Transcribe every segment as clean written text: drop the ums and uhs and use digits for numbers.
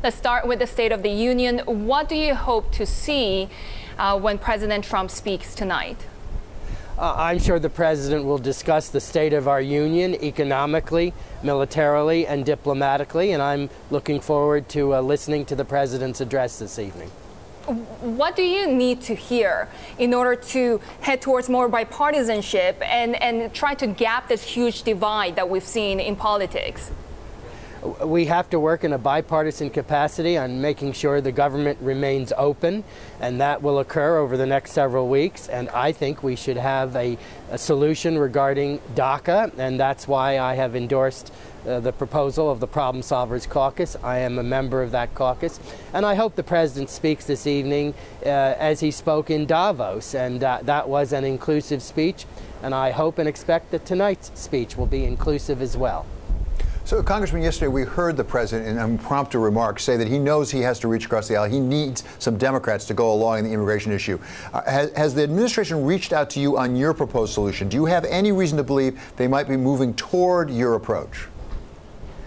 Let's start with the State of the Union. What do you hope to see when President Trump speaks tonight? I'm sure the president will discuss the state of our union economically, militarily, and diplomatically, and I'm looking forward to listening to the president's address this evening. What do you need to hear in order to head towards more bipartisanship and try to gap this huge divide that we've seen in politics? We have to work in a bipartisan capacity on making sure the government remains open, and that will occur over the next several weeks. And I think we should have a solution regarding DACA, and that's why I have endorsed the proposal of the Problem Solvers Caucus. I am a member of that caucus, and I hope the president speaks this evening as he spoke in Davos, and that was an inclusive speech, and I hope and expect that tonight's speech will be inclusive as well. So, Congressman, yesterday we heard the president in impromptu remarks say that he knows he has to reach across the aisle. He needs some Democrats to go along in the immigration issue. Has the administration reached out to you on your proposed solution? Do you have any reason to believe they might be moving toward your approach?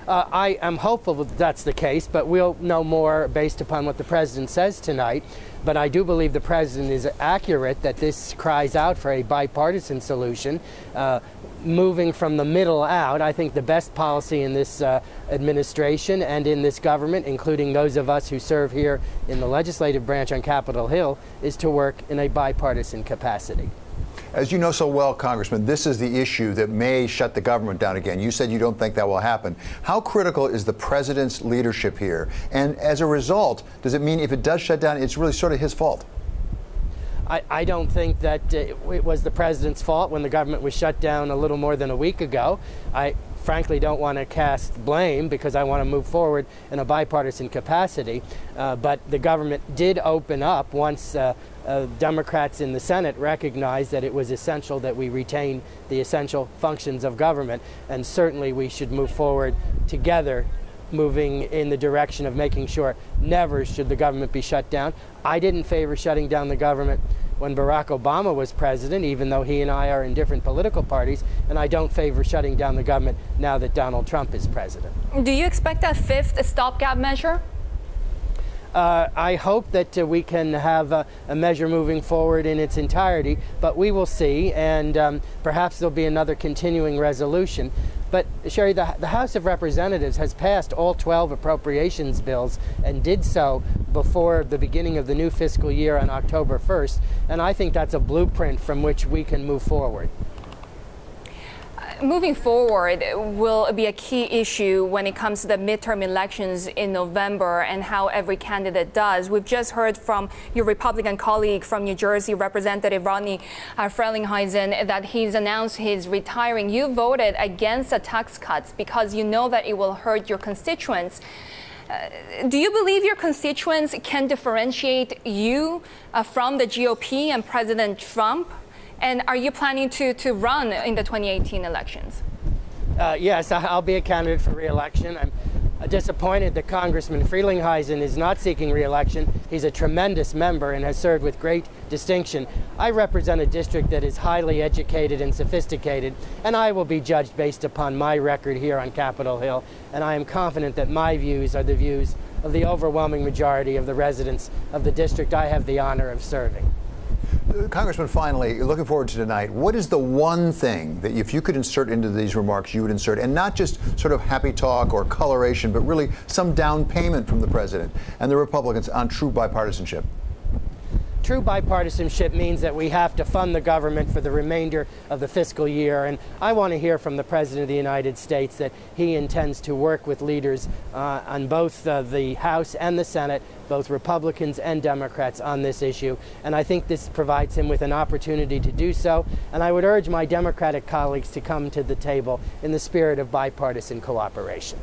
I am hopeful that that's the case, but we'll know more based upon what the president says tonight. But I do believe the president is accurate that this cries out for a bipartisan solution. Moving from the middle out, I think the best policy in this administration and in this government, including those of us who serve here in the legislative branch on Capitol Hill, is to work in a bipartisan capacity. As you know so well, Congressman, this is the issue that may shut the government down again. You said you don't think that will happen. How critical is the president's leadership here? And as a result, does it mean if it does shut down, it's really sort of his fault? I don't think that it was the president's fault when the government was shut down a little more than a week ago. I frankly don't want to cast blame because I want to move forward in a bipartisan capacity. But the government did open up once Democrats in the Senate recognized that it was essential that we retain the essential functions of government. And certainly we should move forward together, moving in the direction of making sure never should the government be shut down. I didn't favor shutting down the government when Barack Obama was president, even though he and I are in different political parties, and I don't favor shutting down the government now that Donald Trump is president. Do you expect a fifth stopgap measure? I hope that we can have a measure moving forward in its entirety, but we will see, and perhaps there'll be another continuing resolution. But, Sherry, the House of Representatives has passed all 12 appropriations bills and did so before the beginning of the new fiscal year on October 1st, and I think that's a blueprint from which we can move forward. Moving forward will be a key issue when it comes to the midterm elections in November and how every candidate does. We've just heard from your Republican colleague from New Jersey, Representative Rodney Frelinghuysen, that he's announced he's retiring. You voted against the tax cuts because you know that it will hurt your constituents. Do you believe your constituents can differentiate you from the GOP and President Trump? And are you planning to run in the 2018 elections? Yes, I'll be a candidate for re-election. I'm disappointed that Congressman Frelinghuysen is not seeking re-election. He's a tremendous member and has served with great distinction. I represent a district that is highly educated and sophisticated, and I will be judged based upon my record here on Capitol Hill. And I am confident that my views are the views of the overwhelming majority of the residents of the district I have the honor of serving. Congressman, finally, looking forward to tonight, what is the one thing that if you could insert into these remarks you would insert, and not just sort of happy talk or coloration, but really some down payment from the president and the Republicans on true bipartisanship? True bipartisanship means that we have to fund the government for the remainder of the fiscal year, and I want to hear from the President of the United States that he intends to work with leaders on both the House and the Senate, both Republicans and Democrats, on this issue, and I think this provides him with an opportunity to do so, and I would urge my Democratic colleagues to come to the table in the spirit of bipartisan cooperation.